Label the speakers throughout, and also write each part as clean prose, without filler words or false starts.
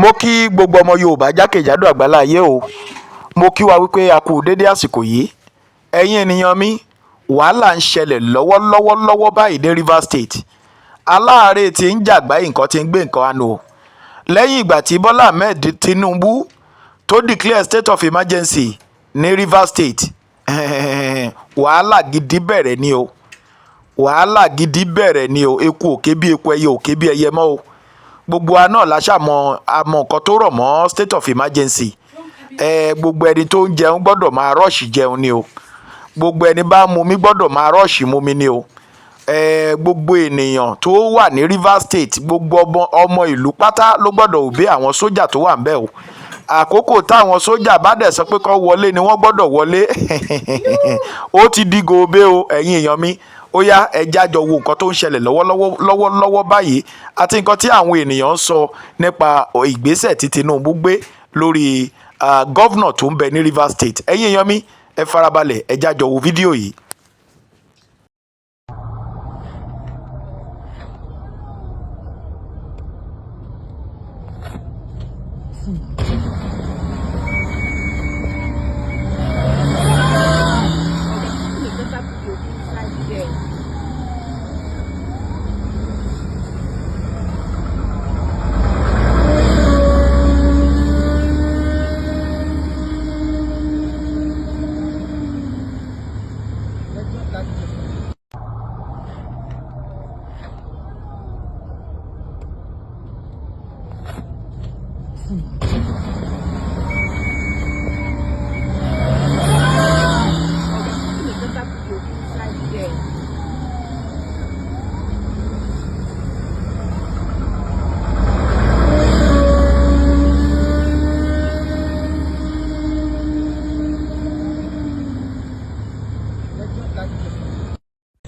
Speaker 1: Mo kí gbogbo ọmọ Yorùbá jákèjádò àgbáláyé o. Mo kí wa wípé a kú dédé àsìkò yìí. Ẹ̀yin ènìyàn mi, wàhálà ń ṣẹlẹ̀ lọ́wọ́lọ́wọ́ báyìí ní Rivers State. Aláàárẹ̀ tí ń jàgbá nǹkan tí ń gbé nǹkan àná o. Lẹ́yìn ìgbà tí Bọ́lá Ahmed Tinubu tó declare state of emergency ní Rivers State, wàhálà gidi bẹ̀rẹ̀ ni o. Wàhálà gidi bẹ̀rẹ̀ ni o. Eku òkè bí eku, ẹyẹ òkè bí ẹyẹ mọ́ o. Gbogbo wa náà la ṣàmọ̀ àmọ́ nǹkan tó rọ̀ mọ́ state of emergency. Gbogbo ẹni tó ń jẹun gbọ́dọ̀ máa rọ́ọ̀ṣì jẹun ni o. Gbogbo ẹni bá mu mi gbọ́dọ̀ máa rọ́ọ̀ṣì mu mi ni o. Gbogbo ènìyàn tó wà ní Rivers State, gbogbo ọmọ ìlú pátá ló gbọ́dọ̀ òbí àwọn sójà tó wà ńbẹ̀ o. Àkókò táwọn sójà bá dẹ̀ sọ pé kó wọlé ni wọ́n gbọ́dọ̀ wọlé. Ó ti di gòbé o, ẹ̀yin èèyàn mi. Ó yá, ẹ jájọ wo nǹkan tó ń ṣẹlẹ̀ lọ́wọ́lọ́wọ́ báyìí àti nǹkan tí àwọn ènìyàn ń sọ nípa ìgbésẹ̀ tí Tinubu gbé lórí gọ́vnà tó ń bẹ ní Rivers State. Ẹ̀yin èèyàn mi, ẹ farabalẹ̀, ẹ jájọ wo fídíò yìí.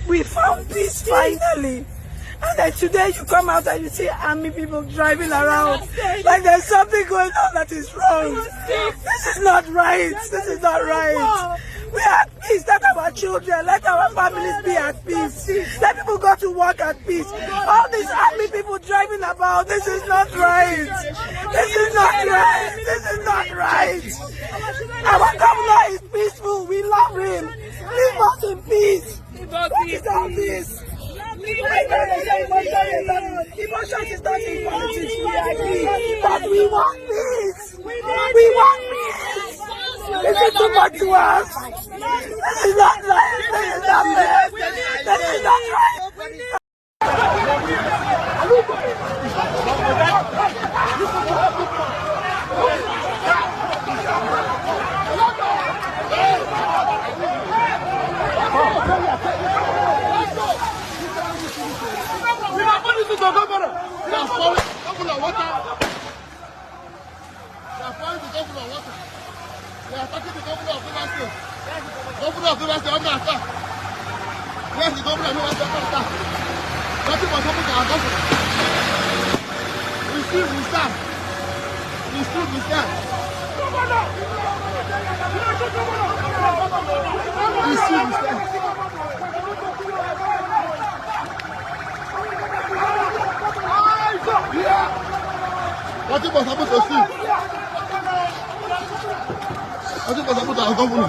Speaker 2: We found peace finally. And then today you come out and you see army people driving around like there's something going on that is wrong. This is not right. This is not right. We are at peace. Let our children, let our families be at peace. Let people go to work at peace. All these army people driving about, this is not right. This is not right. This is not right. Our governor is peaceful. We love him. Leave us in peace. What is all this? Emotion is not in politics, we agree. But we want peace. We want peace. This is too much to us. This is not right. This is not fair. This is not right.
Speaker 3: They are attacking the governor of Rivers State. Governor of Rivers State under attack. Yes, the governor of Rivers State under attack. Nothing was happening to our governor. We still we stand. We still we stand. We still we stand. Nothing was happening to Steve. Nothing was happening to our governor.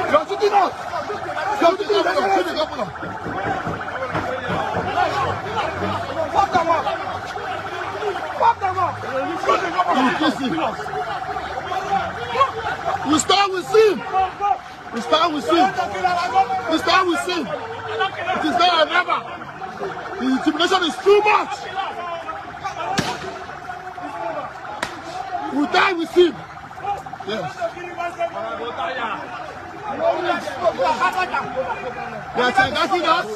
Speaker 3: You are shooting us. You are shooting us. Shoot the governor. Fuck them up. Fuck them up. You kiss him. We stand with him. We stand with him. We stand with him. It is there and never. The intimidation is too much. We die with him. Yes. They are attacking us.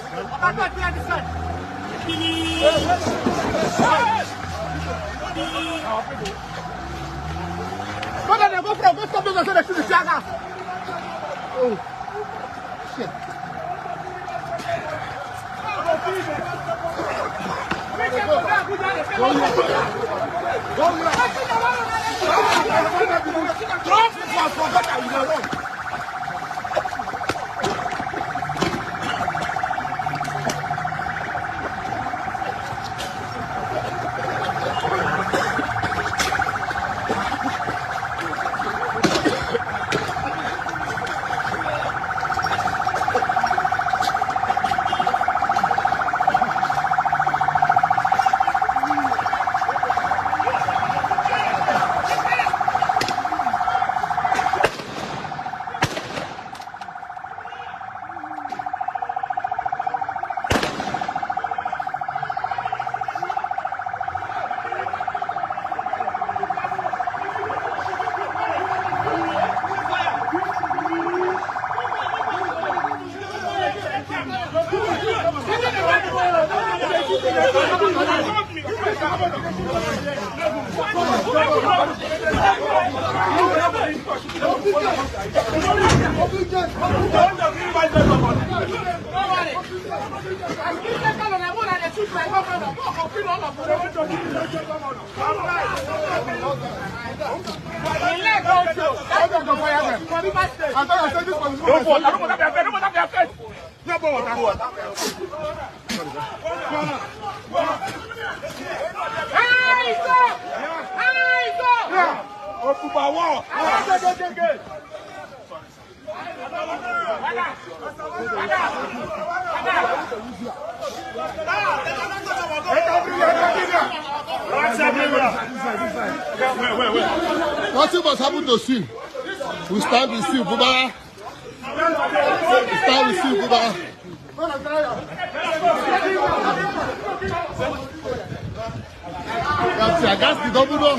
Speaker 3: Oh, shit. Nothing must happen to see. We stand with you, Bubara. We stand with you, Bubara. That's the governor.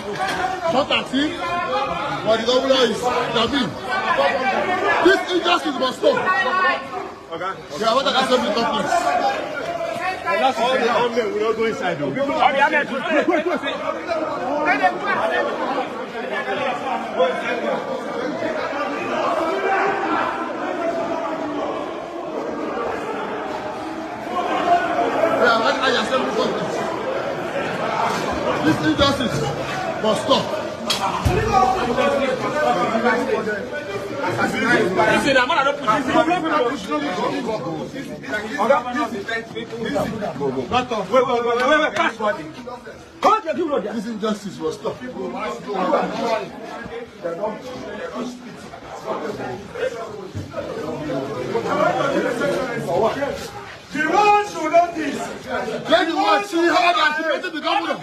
Speaker 3: Shot at him. But the governor is Nabi. This injustice must stop. Okay, I want to assembly complex.
Speaker 4: We don't go inside though.
Speaker 3: This injustice must stop. This injustice must stop.
Speaker 4: The one should notice.
Speaker 3: Let the one see how they activated the governor.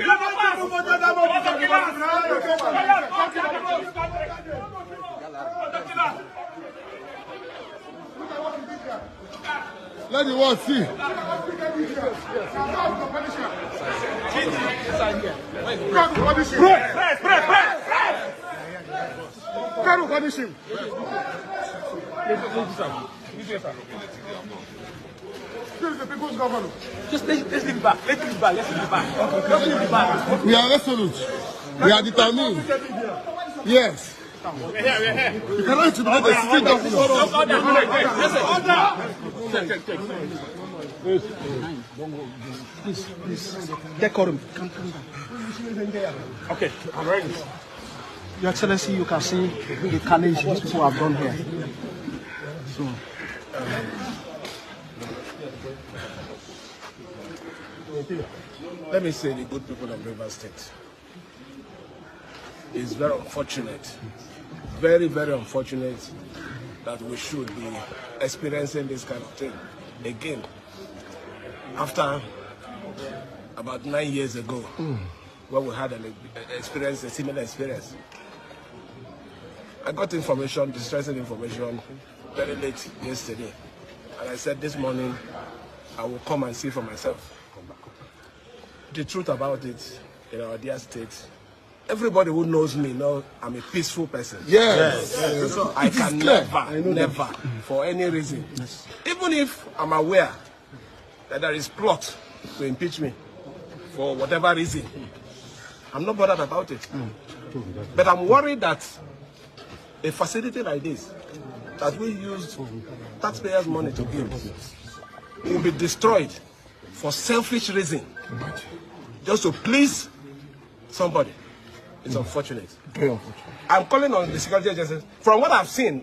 Speaker 3: Let the one see.
Speaker 4: Can punish him? This is the people's governor.
Speaker 5: Just let's leave it back. Let's leave it back. Let's leave it back. Let's leave it back.
Speaker 3: We are resolute. We are determined. Yes. You cannot intimidate the state governor.
Speaker 5: Please. Decorum. Okay, I'm ready. Your Excellency, you can see the carnage these people have done here. So.
Speaker 6: Let me say the good people of Rivers State. It's very unfortunate, very, very unfortunate that we should be experiencing this kind of thing again. After about 9 years ago, when we had a similar experience. I got information, distressing information, very late yesterday. And I said this morning, I will come and see for myself. The truth about it, in our dear state, everybody who knows me knows I'm a peaceful person.
Speaker 3: Yes.
Speaker 6: I can never, for any reason, even if I'm aware that there is plot to impeach me for whatever reason, I'm not bothered about it. But I'm worried that a facility like this, that we use taxpayers' money to build, will be destroyed for selfish reason, just to please somebody. It's unfortunate.
Speaker 3: Very unfortunate.
Speaker 6: I'm calling on the security agencies. From what I've seen,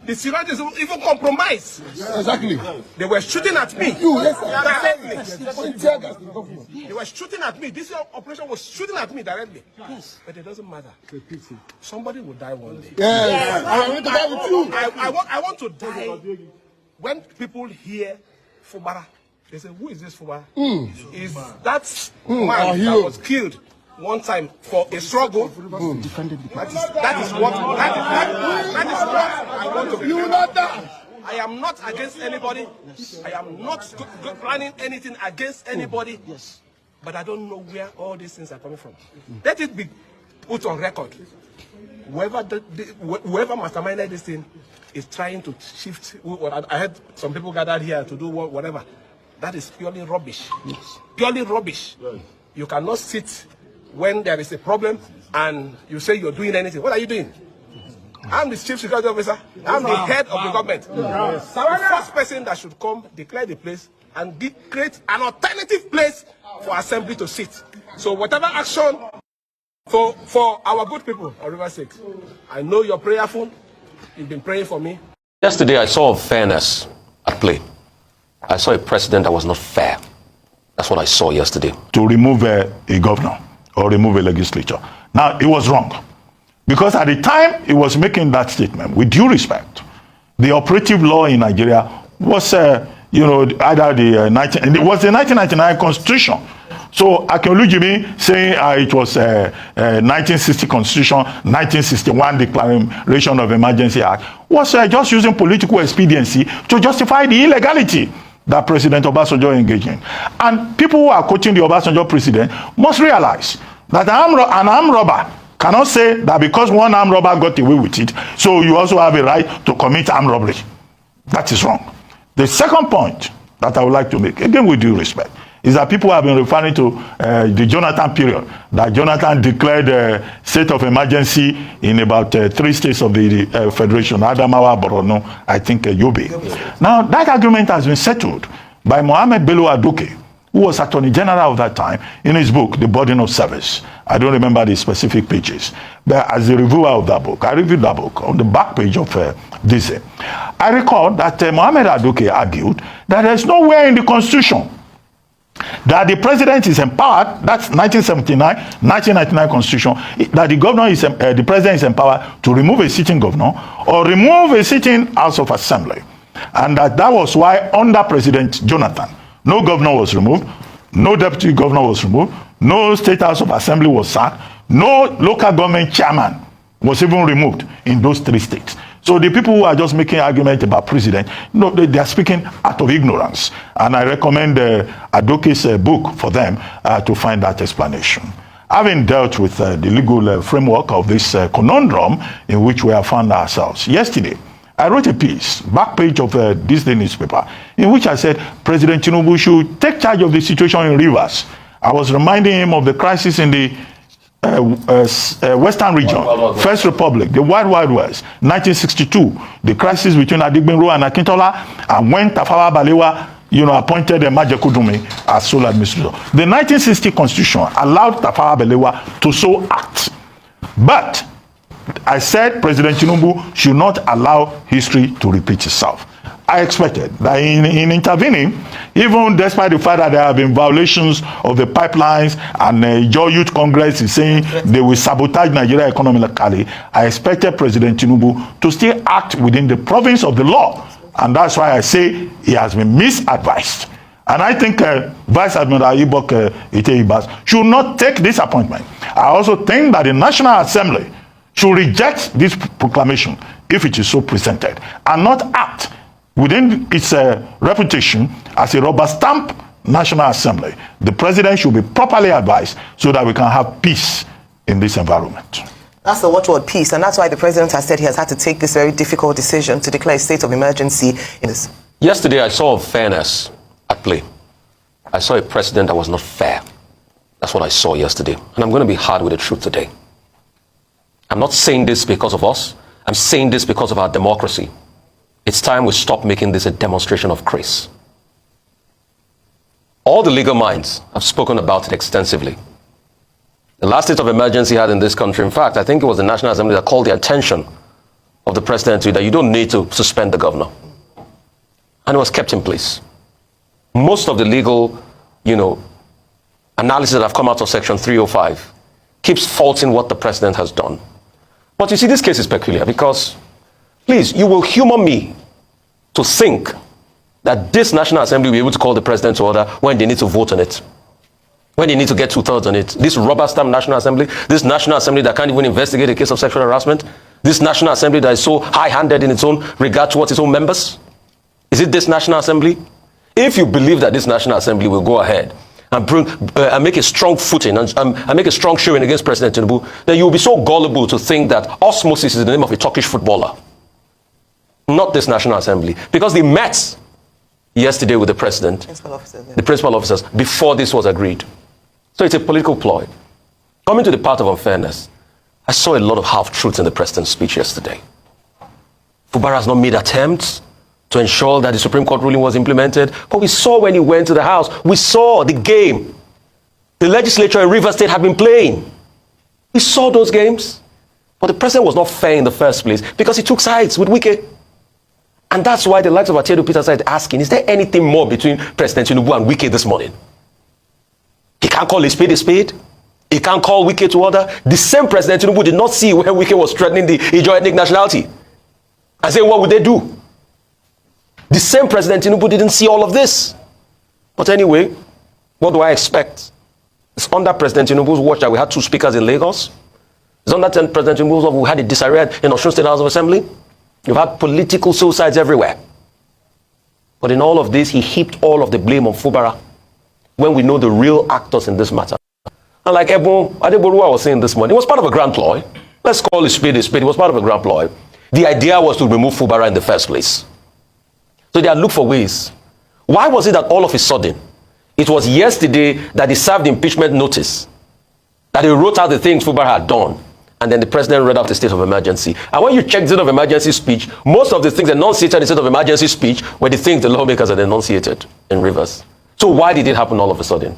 Speaker 6: the security is even compromised.
Speaker 3: Exactly.
Speaker 6: They were shooting at me. Directly. They were shooting at me. This operation was shooting at me directly. Yes. But it doesn't matter. Somebody will die one day.
Speaker 3: Yes. I want to die with you.
Speaker 6: I want to die when people hear Fubara. They say, who is this Fubara? Is that man that was killed one time for a struggle? That is what I want to be.
Speaker 3: You will not die.
Speaker 6: I am not against anybody. I am not planning anything against anybody.
Speaker 5: Yes.
Speaker 6: But I don't know where all these things are coming from. Let it be put on record. Whoever masterminded this thing is trying to shift. I had some people gathered here to do whatever. That is purely rubbish. Yes. Purely rubbish. Yes. You cannot sit when there is a problem and you say you're doing anything. What are you doing? I'm the chief security officer. I'm the head of the government. So I'm the first person that should come, declare the place, and create an alternative place for assembly to sit. So whatever action for our good people on River 6, I know you're prayerful. You've been praying for me.
Speaker 7: Yesterday, I saw fairness at play. I saw a president that was not fair. That's what I saw yesterday.
Speaker 8: To remove a governor or remove a legislature. Now, it was wrong. Because at the time he was making that statement, with due respect, the operative law in Nigeria was, either it was the 1999 Constitution. So Akinolujimi saying it was 1960 Constitution, 1961 Declaration of Emergency Act was just using political expediency to justify the illegality that President Obasanjo engaged in. And people who are quoting the Obasanjo president must realize that an armed robber cannot say that because one armed robber got away with it, so you also have a right to commit armed robbery. That is wrong. The second point that I would like to make, again with due respect, is that people have been referring to the Jonathan period, that Jonathan declared a state of emergency in about 3 states of the Federation, Adamawa, Borno, I think Yobe. Now, that argument has been settled by Mohammed Bello Adoke, who was Attorney General of that time, in his book, The Burden of Service. I don't remember the specific pages. But as a reviewer of that book, I reviewed that book on the back page of this. I recall that Mohammed Adoke argued that there's nowhere in the Constitution that the president is empowered, that's 1999 Constitution, that the president is empowered to remove a sitting governor or remove a sitting House of Assembly. And that was why under President Jonathan, no governor was removed, no deputy governor was removed, no state House of Assembly was sacked, no local government chairman was even removed in those 3 states. So the people who are just making argument about president, they are speaking out of ignorance. And I recommend Adoke's book for them to find that explanation. Having dealt with the legal framework of this conundrum in which we have found ourselves, yesterday, I wrote a piece, back page of this day newspaper, in which I said President Tinubu should take charge of the situation in Rivers. I was reminding him of the crisis in the Western region, First Republic, the Wild Wild West, 1962, the crisis between Adigbenro and Akintola, and when Tafawa Balewa, appointed Majekudumi as sole administrator. The 1960 Constitution allowed Tafawa Balewa to so act. But I said President Tinubu should not allow history to repeat itself. I expected that in intervening, even despite the fact that there have been violations of the pipelines and Joy Youth Congress is saying they will sabotage Nigeria economically, I expected President Tinubu to still act within the province of the law. And that's why I say he has been misadvised. And I think Vice Admiral Ibok Ite-Ibas should not take this appointment. I also think that the National Assembly should reject this proclamation if it is so presented and not act within its reputation as a rubber stamp National Assembly. The president should be properly advised so that we can have peace in this environment.
Speaker 9: That's the watchword, peace, and that's why the president has said he has had to take this very difficult decision to declare a state of emergency in this.
Speaker 7: Yesterday, I saw fairness at play. I saw a president that was not fair. That's what I saw yesterday. And I'm going to be hard with the truth today. I'm not saying this because of us. I'm saying this because of our democracy. It's time we stop making this a demonstration of grace. All the legal minds have spoken about it extensively. The last state of emergency had in this country, in fact, I think it was the National Assembly that called the attention of the president to that you don't need to suspend the governor. And it was kept in place. Most of the legal, analysis that have come out of Section 305 keeps faulting what the president has done. But you see, this case is peculiar because, please, you will humor me to think that this National Assembly will be able to call the president to order when they need to vote on it, when they need to get 2/3 on it. This rubber stamp National Assembly, this National Assembly that can't even investigate a case of sexual harassment, this National Assembly that is so high-handed in its own regard towards its own members. Is it this National Assembly? If you believe that this National Assembly will go ahead and make a strong footing and make a strong showing against President Tinubu, then you will be so gullible to think that osmosis is the name of a Turkish footballer. Not this National Assembly. Because they met yesterday with the president, the principal officers, before this was agreed. So it's a political ploy. Coming to the part of unfairness, I saw a lot of half-truths in the president's speech yesterday. Fubara has not made attempts to ensure that the Supreme Court ruling was implemented, but we saw when he went to the House, we saw the game the legislature in Rivers State had been playing. We saw those games, but the president was not fair in the first place because he took sides with Wike. And that's why the likes of Atedo Peter started asking, is there anything more between President Tinubu and Wike this morning? He can't call a spade a spade. He can't call Wike to order. The same President Tinubu did not see where Wike was threatening the Ijaw ethnic nationality. I say, what would they do? The same President Tinubu didn't see all of this. But anyway, what do I expect? It's under President Tinubu's watch that we had 2 speakers in Lagos. It's under President Tinubu's watch we had a disarray in Osun State House of Assembly. You've had political suicides everywhere. But in all of this, he heaped all of the blame on Fubara when we know the real actors in this matter. And like Ebon Adeborua was saying this morning, it was part of a grand ploy. Let's call it spade a spade. It was part of a grand ploy. The idea was to remove Fubara in the first place. So they had looked for ways. Why was it that all of a sudden, it was yesterday that he served the impeachment notice, that he wrote out the things Fubara had done, and then the president read out the state of emergency. And when you check the state of emergency speech, most of the things enunciated in the state of emergency speech were the things the lawmakers had enunciated in Rivers. So why did it happen all of a sudden?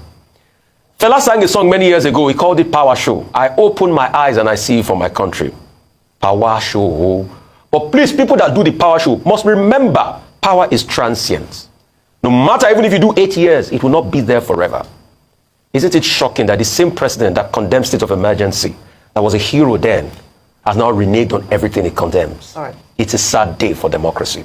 Speaker 7: Fela sang a song many years ago. He called it Power Show. I open my eyes and I see for my country. Power show. But please, people that do the power show must remember power is transient. No matter, even if you do 8 years, it will not be there forever. Isn't it shocking that the same president that condemned state of emergency, that was a hero then, has now reneged on everything he condemns?
Speaker 9: All right.
Speaker 7: It's a sad day for democracy.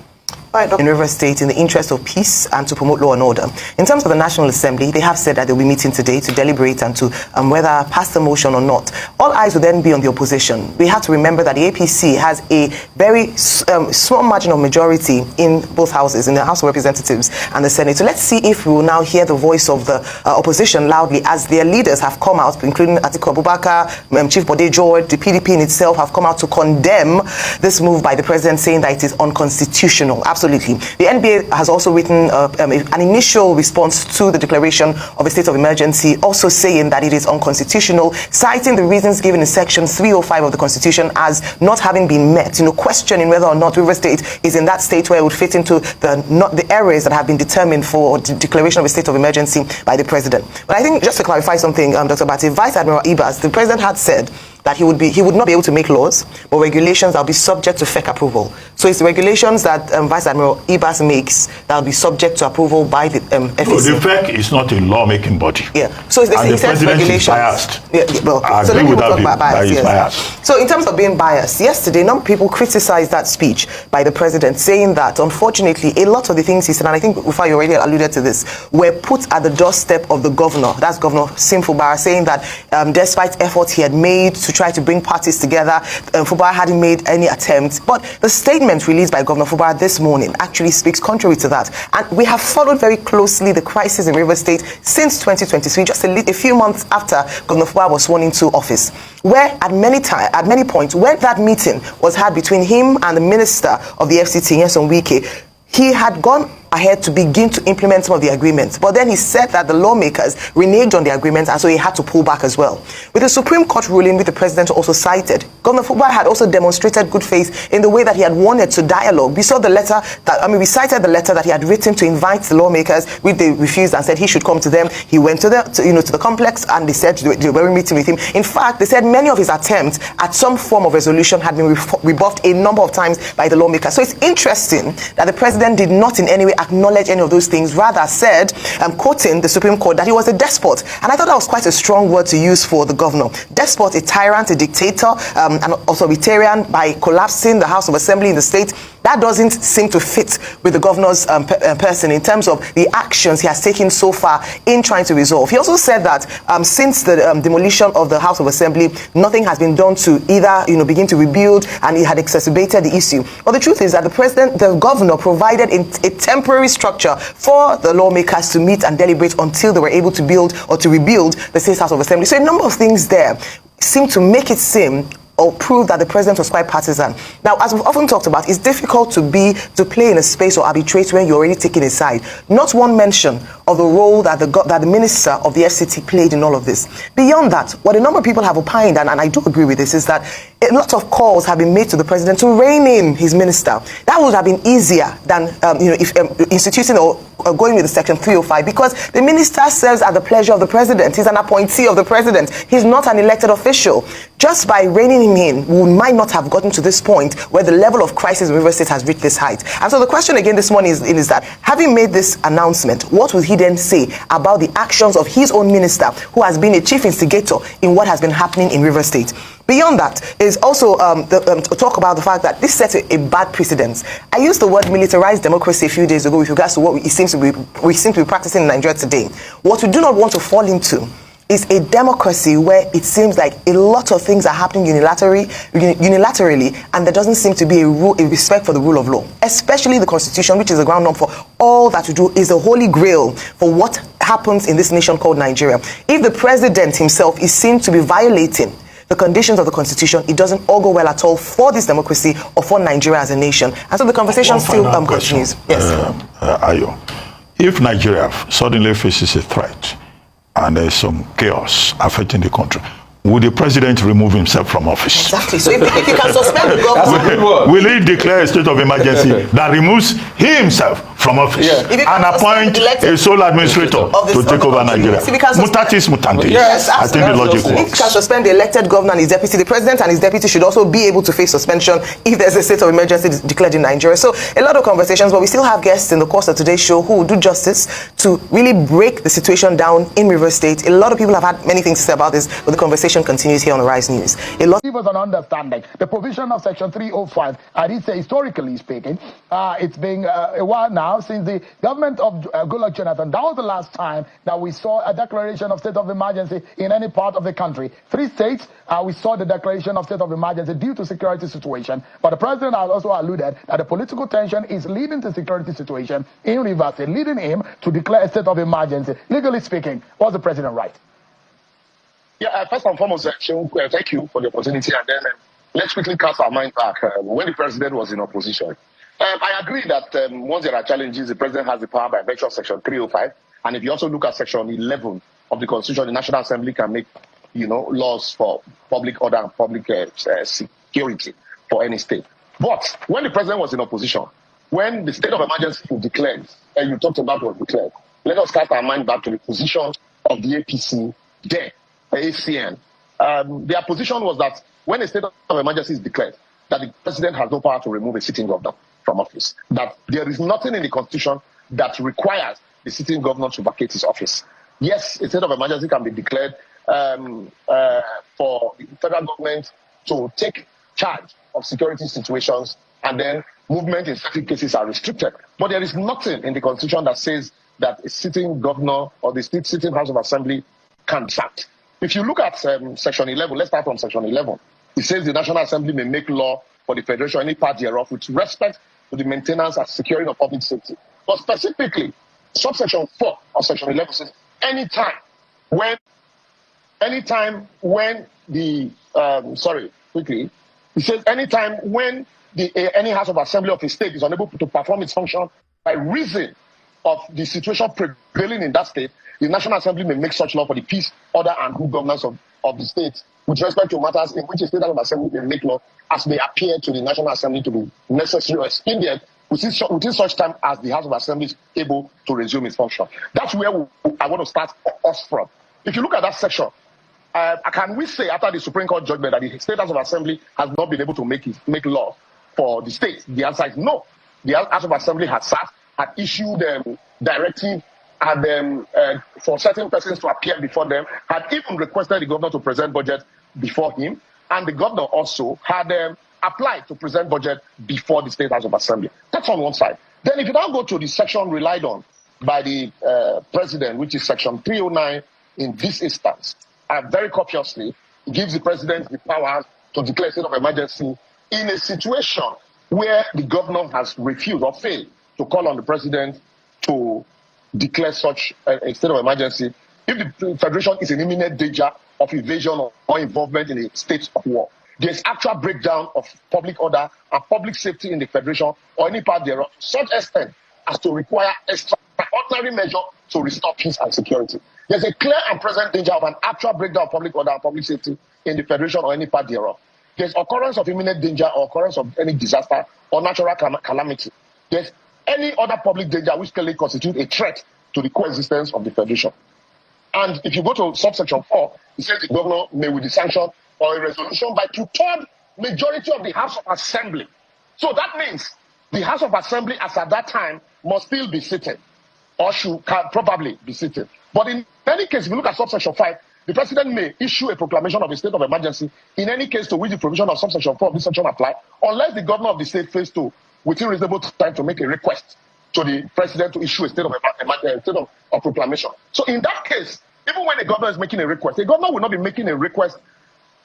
Speaker 9: In Rivers State, in the interest of peace and to promote law and order. In terms of the National Assembly, they have said that they'll be meeting today to deliberate and to whether pass the motion or not. All eyes will then be on the opposition. We have to remember that the APC has a very small margin of majority in both houses, in the House of Representatives and the Senate. So let's see if we will now hear the voice of the opposition loudly as their leaders have come out, including Atiku Abubakar, Chief Bode George, the PDP in itself have come out to condemn this move by the president, saying that it is unconstitutional. Absolutely. The NBA has also written an initial response to the declaration of a state of emergency, also saying that it is unconstitutional, citing the reasons given in Section 305 of the Constitution as not having been met. Questioning whether or not Rivers State is in that state where it would fit into the areas that have been determined for the declaration of a state of emergency by the president. But I think, just to clarify something, Dr. Bati, Vice Admiral Ibas, the president had said that he would not be able to make laws, but regulations that will be subject to FEC approval. So it's the regulations that Vice Admiral Ibas makes that will be subject to approval by the FEC.
Speaker 8: No, the FEC is not a lawmaking body.
Speaker 9: Yeah. So it's
Speaker 8: and the president is biased.
Speaker 9: Yeah, well, so let me talk about bias. Yes.
Speaker 8: Biased.
Speaker 9: So in terms of being biased, yesterday, a number of people criticized that speech by the president, saying that unfortunately a lot of the things he said, and I think Ufa, you already alluded to this, were put at the doorstep of the governor. That's Governor Sim Fubara, saying that despite efforts he had made to try to bring parties together, Fubara hadn't made any attempt. But the statement released by Governor Fubara this morning actually speaks contrary to that. And we have followed very closely the crisis in Rivers State since 2023, just a few months after Governor Fubara was sworn into office, where at many points, when that meeting was had between him and the Minister of the FCT, Nyesom Wike, he had gone ahead to begin to implement some of the agreements. But then he said that the lawmakers reneged on the agreements, and so he had to pull back as well. With the Supreme Court ruling, which the president also cited, Governor Fubara had also demonstrated good faith in the way that he had wanted to dialogue. We saw the letter we cited the letter that he had written to invite the lawmakers, which they refused and said he should come to them. He went to the complex, and they said they were meeting with him. In fact, they said many of his attempts at some form of resolution had been rebuffed a number of times by the lawmakers. So it's interesting that the president did not in any way acknowledge any of those things, rather said, quoting the Supreme Court, that he was a despot. And I thought that was quite a strong word to use for the governor. Despot, a tyrant, a dictator, an authoritarian, by collapsing the House of Assembly in the state. That doesn't seem to fit with the governor's person in terms of the actions he has taken so far in trying to resolve. He also said that since the demolition of the House of Assembly, nothing has been done to either begin to rebuild, and it had exacerbated the issue. But the truth is that the governor provided a temporary structure for the lawmakers to meet and deliberate until they were able to build or to rebuild the State House of Assembly. So a number of things there seem to make it seem or prove that the president was quite partisan. Now, as we've often talked about, it's difficult to play in a space or arbitrate when you're already taking a side. Not one mention of the role that the minister of the FCT played in all of this. Beyond that, what a number of people have opined, and I do agree with this, is that a lot of calls have been made to the president to rein in his minister. That would have been easier than if instituting or going with the Section 305, because the minister serves at the pleasure of the president. He's an appointee of the president. He's not an elected official. Just by reining him in, we might not have gotten to this point where the level of crisis in River State has reached this height. And so the question again this morning is that, having made this announcement, what will he then say about the actions of his own minister, who has been a chief instigator in what has been happening in River State? Beyond that is also talk about the fact that this sets a bad precedent. I used the word militarized democracy a few days ago with regards to what we seem to be practicing in Nigeria today. What we do not want to fall into is a democracy where it seems like a lot of things are happening unilaterally, and there doesn't seem to be a respect for the rule of law, especially the Constitution, which is the ground norm for all that we do, is the holy grail for what happens in this nation called Nigeria. If the president himself is seen to be violating the conditions of the Constitution, it doesn't all go well at all for this democracy or for Nigeria as a nation. And so the conversation still continues. Yes.
Speaker 8: Ayo, if Nigeria suddenly faces a threat and there's some chaos affecting the country, will the president remove himself from office?
Speaker 9: Exactly. So if he can suspend the government,
Speaker 8: will he declare a state of emergency that removes himself from office and appoint a sole administrator to take over Nigeria? Mutatis mutandis.
Speaker 9: Yes,
Speaker 8: I think the logic works.
Speaker 9: If he can suspend the elected governor and his deputy, the president and his deputy should also be able to face suspension if there's a state of emergency declared in Nigeria. So a lot of conversations, but we still have guests in the course of today's show who will do justice to really break the situation down in River State. A lot of people have had many things to say about this, but the conversation continues here on the Rise News.
Speaker 10: Give us an understanding. The provision of Section 305, I did say historically speaking, it's been a while now since the government of Goodluck Jonathan. That was the last time that we saw a declaration of state of emergency in any part of the country. 3 states, we saw the declaration of state of emergency due to security situation. But the president has also alluded that the political tension is leading to security situation in Rivers State, leading him to declare a state of emergency. Legally speaking, was the president right?
Speaker 6: Yeah, first and foremost, thank you for the opportunity. And then let's quickly cast our mind back when the president was in opposition. I agree that once there are challenges, the president has the power by virtue of Section 305. And if you also look at Section 11 of the Constitution, the National Assembly can make, laws for public order and public security for any state. But when the president was in opposition, when the state of emergency was declared, and you talked about was declared, let us cast our mind back to the position of the APC there. ACN. Their position was that when a state of emergency is declared, that the president has no power to remove a sitting governor from office. That there is nothing in the Constitution that requires the sitting governor to vacate his office. Yes, a state of emergency can be declared for the federal government to take charge of security situations, and then movement in certain cases are restricted. But there is nothing in the Constitution that says that a sitting governor or the sitting House of Assembly can be sacked. If you look at Section 11, let's start from Section 11. It says the National Assembly may make law for the Federation, any part thereof, with respect to the maintenance and securing of public safety. But specifically, subsection 4 of Section 11 says anytime when the it says anytime when any House of Assembly of a state is unable to perform its function by reason of the situation prevailing in that state, the National Assembly may make such law for the peace, order, and good governance of the state with respect to matters in which a state of assembly may make law as may appear to the National Assembly to be necessary or expedient within such time as the House of Assembly is able to resume its function. That's where I want to start us from. If you look at that section, can we say after the Supreme Court judgment that the State House of Assembly has not been able to make law for the state? The answer is no. The House of Assembly had issued directive for certain persons to appear before them, had even requested the governor to present budget before him, and the governor also had applied to present budget before the State House of Assembly. That's on one side. Then if you now go to the section relied on by the president, which is Section 309 in this instance, very copiously, it gives the president the power to declare a state of emergency in a situation where the governor has refused or failed to call on the president to declare such a state of emergency if the Federation is in imminent danger of invasion or involvement in a state of war. There's actual breakdown of public order and public safety in the Federation or any part thereof to such extent as to require extra
Speaker 10: extraordinary measure to restore peace and security. There's a clear and present danger of an actual breakdown of public order and public safety in the Federation or any part thereof. There's occurrence of imminent danger or occurrence of any disaster or natural calamity. There's any other public danger which clearly constitutes a threat to the coexistence of the Federation. And if you go to subsection 4, it says the governor may with the sanction or a resolution by 2/3 majority of the House of Assembly. So that means the House of Assembly as at that time must still be sitting or can probably be sitting. But in any case, if you look at subsection 5, the president may issue a proclamation of a state of emergency in any case to which the provision of subsection 4 of this section apply, unless the governor of the state fails to, within reasonable time, to make a request to the president to issue a state of proclamation. So in that case, even when the governor is making a request, the governor will not be making a request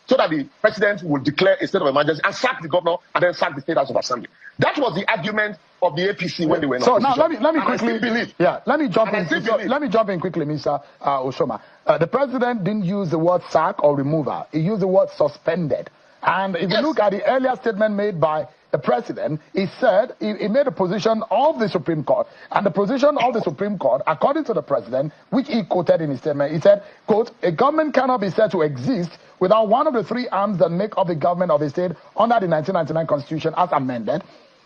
Speaker 10: so that the president will declare a state of emergency and sack the governor and then sack the state House of Assembly. That was the argument of the APC when they were in opposition.
Speaker 5: So now let me quickly believe. Yeah, let me jump in quickly, Mr. Oshoma. The president didn't use the word sack or removal. He used the word suspended. And if you look at the earlier statement made by the president, he said he made a position of the Supreme Court. And the position of the Supreme Court, according to the president, which he quoted in his statement, he said, quote, a government cannot be said to exist without one of the three arms that make up the government of a state under the 1999 Constitution as amended.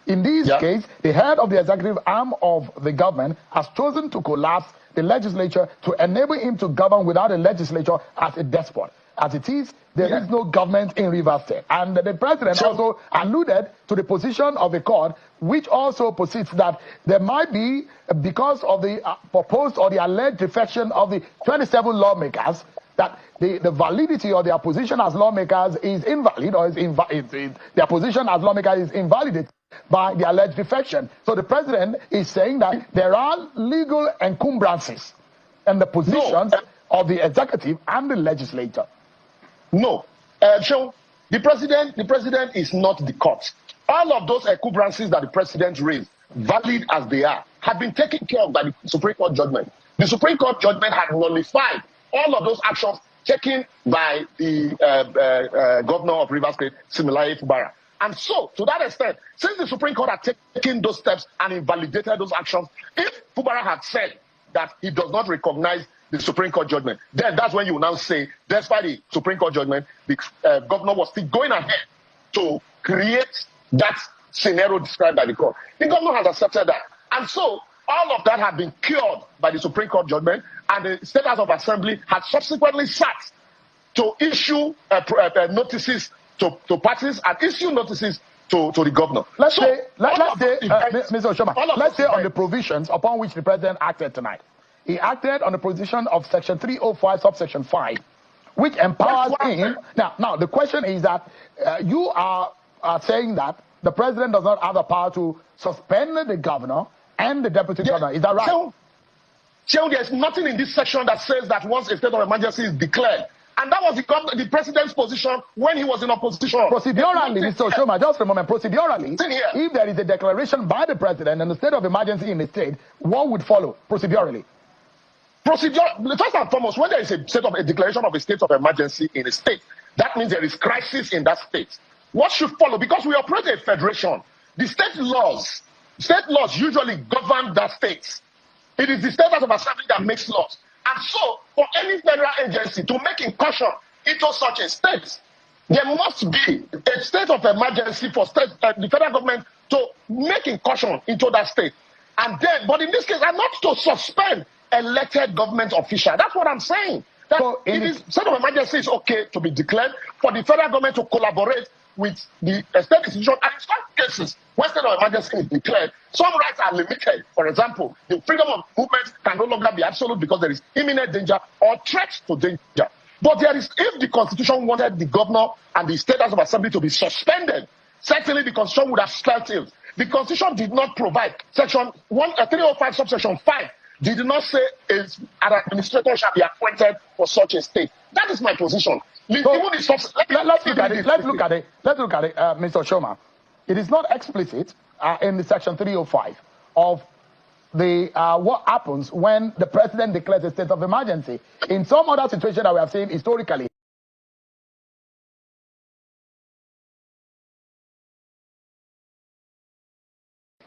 Speaker 5: In this case, the head of the executive arm of the government has chosen to collapse the legislature to enable him to govern without a legislature as a despot. As it is, there is no government in Rivers State. And the president also alluded to the position of the court, which also posits that there might be, because of the proposed or the alleged defection of the 27 lawmakers, that the validity of their position as lawmakers is invalid, or their position as lawmakers is invalidated by the alleged defection. So the president is saying that there are legal encumbrances in the positions of the executive and the legislature.
Speaker 10: No. So the president is not the court. All of those encumbrances that the president raised, valid as they are, have been taken care of by the Supreme Court judgment. The Supreme Court judgment had nullified all of those actions taken by the governor of Rivers State, Siminalayi Fubara. And so, to that extent, since the Supreme Court had taken those steps and invalidated those actions, if Fubara had said that he does not recognize the Supreme Court judgment, then that's when you will now say, despite the Supreme Court judgment, the governor was still going ahead to create that scenario described by the court. The governor has accepted that. And so, all of that had been cured by the Supreme Court judgment, and the State House of Assembly had subsequently sat to issue notices to parties and issue notices to the governor.
Speaker 5: Let's say, Mr. Oshoma, let's say on the provisions upon which the president acted tonight. He acted on the provision of Section 305, subsection 5, which empowers him. Now, the question is that you are saying that the president does not have the power to suspend the governor and the deputy governor. Is that right?
Speaker 10: So there's nothing in this section that says that once a state of emergency is declared, and that was the president's position when he was in opposition.
Speaker 5: Procedurally, Mr. Oshoma, just for a moment, procedurally, if there is a declaration by the president and the state of emergency in the state, what would follow procedurally?
Speaker 10: First and foremost, when there is a declaration of a state of emergency in a state, that means there is crisis in that state. What should follow? Because we operate a federation, the state laws usually govern that state. It is the State House of Assembly that makes laws. And so, for any federal agency to make incursion into such a state, there must be a state of emergency for the federal government to make incursion into that state. And then, but in this case, not to suspend elected government official. That's what I'm saying. That so state of emergency is okay to be declared for the federal government to collaborate with the state institution. And in some cases, when state of emergency is declared, some rights are limited. For example, the freedom of movement can no longer be absolute because there is imminent danger or threat to danger. But there is, if the Constitution wanted the governor and the State House of Assembly to be suspended, certainly the Constitution would have spelled it. The Constitution did not provide. Section 305, subsection 5, did not say an administrator shall be appointed for such a state. That is my position. Let's look at it,
Speaker 5: Mr. Oshoma. It is not explicit in the Section 305 of the what happens when the president declares a state of emergency. In some other situation that we have seen historically,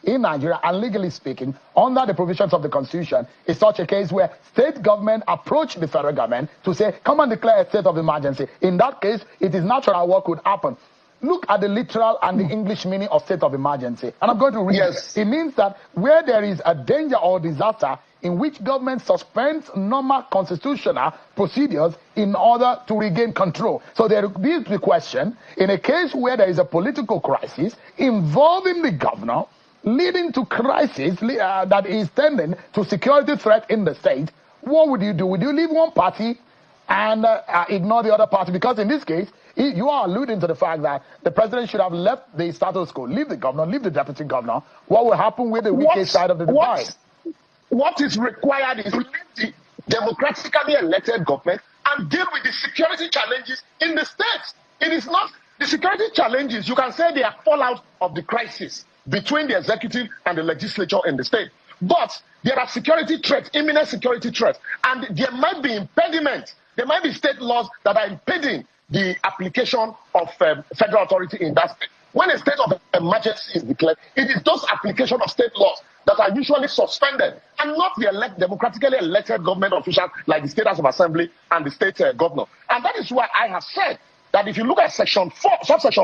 Speaker 5: in Nigeria, and legally speaking, under the provisions of the Constitution, is such a case where state government approach the federal government to say, come and declare a state of emergency. In that case, it is natural what could happen. Look at the literal and the English meaning of state of emergency. And I'm going to read it. It means that where there is a danger or disaster in which government suspends normal constitutional procedures in order to regain control. So there is the question, in a case where there is a political crisis involving the governor, leading to crisis that is tending to security threat in the state, what would you do? Would you leave one party and ignore the other party? Because in this case, you are alluding to the fact that the president should have left the status quo, leave the governor, leave the deputy governor. What will happen with the weakest side of the divide?
Speaker 6: What is required is to leave the democratically elected government and deal with the security challenges in the states. It is not the security challenges. You can say they are fallout of the crisis between the executive and the legislature in the state. But there are security threats, imminent security threats, and there might be impediments. There might be state laws that are impeding the application of federal authority in that state. When a state of emergency is declared, it is those application of state laws that are usually suspended, and not the democratically elected government officials like the State House of Assembly and the state governor. And that is why I have said that if you look at subsection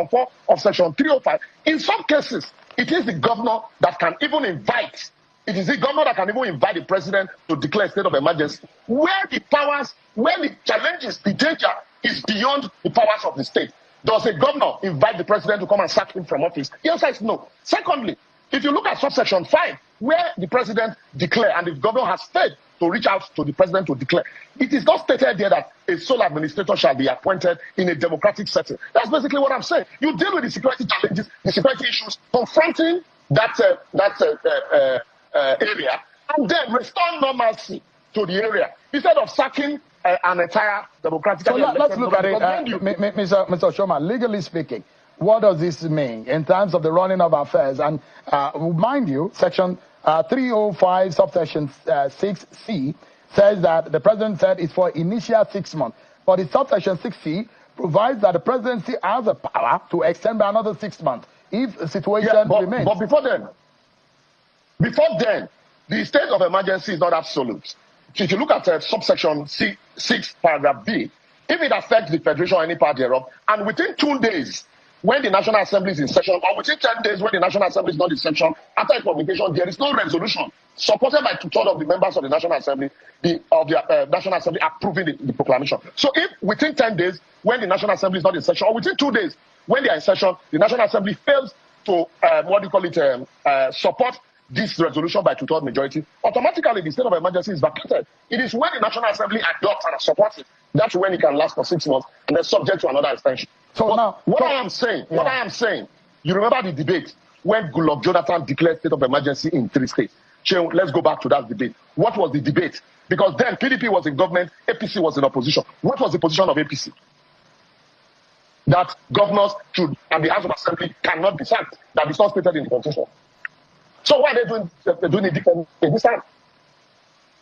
Speaker 6: 4 of section 305, in some cases, it is the governor that can even invite. It is the governor that can even invite the president to declare a state of emergency, where the powers, where the challenges, the danger is beyond the powers of the state. Does a governor invite the president to come and sack him from office? The answer is no. Secondly, if you look at subsection 5, where the president declare and the governor has failed to reach out to the president to declare, it is not stated there that a sole administrator shall be appointed in a democratic setting. That's basically what I'm saying. You deal with the security challenges, the security issues confronting that area, and then restore normalcy to the area instead of sacking an entire democratic.
Speaker 5: So let's look at it, Mr. Oshoma. Legally speaking, what does this mean in terms of the running of affairs? And mind you, section 305 subsection 6C says that the president said it's for initial 6 months. But the subsection 6C provides that the presidency has the power to extend by another 6 months if the situation remains.
Speaker 6: But before then, the state of emergency is not absolute. If you look at subsection 6, paragraph B, if it affects the federation or any part thereof, and within 2 days, when the National Assembly is in session, or within 10 days when the National Assembly is not in session, after its publication, there is no resolution supported by 2/3 of the members of the National Assembly, National Assembly approving the proclamation. So if within 10 days, when the National Assembly is not in session, or within 2 days, when they are in session, the National Assembly fails to, support this resolution by 2/3 majority, automatically the state of emergency is vacated. It is when the National Assembly adopts and supports it, that's when it can last for 6 months and then subject to another extension. So now, I am saying, you remember the debate when Goodluck Jonathan declared state of emergency in 3 states. Let's go back to that debate. What was the debate? Because then PDP was in government, APC was in opposition. What was the position of APC? That governors should, and the House of Assembly cannot be sacked. That is not stated in the Constitution. So why are they doing it differently this time?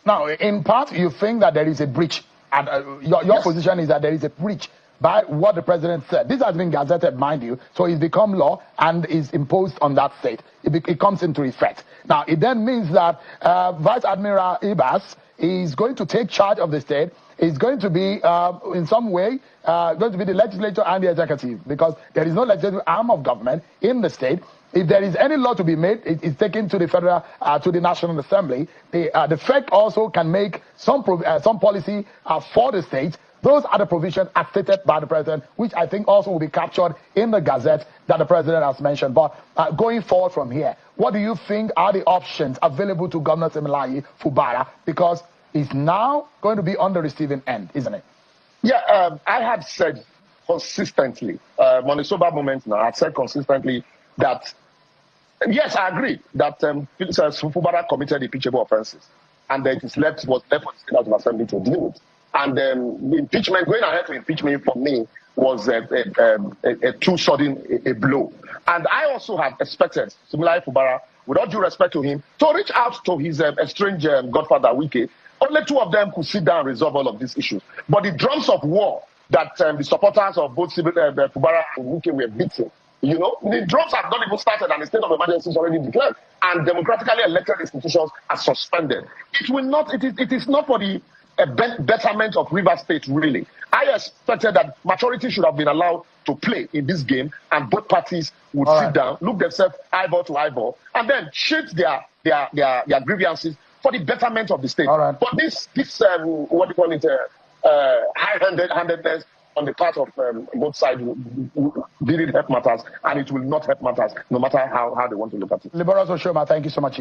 Speaker 5: Now, in part, you think that there is a breach. And your position is that there is a breach by what the president said. This has been gazetted, mind you, so it's become law and is imposed on that state. It comes into effect. Now, it then means that Vice Admiral Ibas is going to take charge of the state. Is going to be, in some way, going to be the legislature and the executive, because there is no legislative arm of government in the state. If there is any law to be made, it is taken to the federal, to the National Assembly. The FEC also can make some policy for the state. Those are the provisions as stated by the president, which I think also will be captured in the Gazette that the president has mentioned. But going forward from here, what do you think are the options available to Governor Siminalayi Fubara? Because it's now going to be on the receiving end, isn't it?
Speaker 6: Yeah, I had said consistently, on a sober moment now, I've said consistently that, yes, I agree that Fubara committed impeachable offenses, and that it was left for the State House of Assembly to deal with. And the impeachment, going ahead to impeachment for me was a too sudden a blow. And I also had expected Siminalayi Fubara, with all due respect to him, to reach out to his estranged godfather, Wike. Only 2 of them could sit down and resolve all of these issues. But the drums of war that the supporters of both Fubara and Wike were beating
Speaker 3: You know, the drones have not even started and the state of emergency is already declared and democratically elected institutions are suspended. It will not, it is not for the betterment of Rivers State, really. I expected that maturity should have been allowed to play in this game and both parties would sit down, look themselves eyeball to eyeball, and then shift their grievances for the betterment of the state. But this what do you call it, high-handedness on the part of both sides didn't help matters, and it will not help matters, no matter how they want to look at it.
Speaker 10: Liberals Oshoma, thank you so much.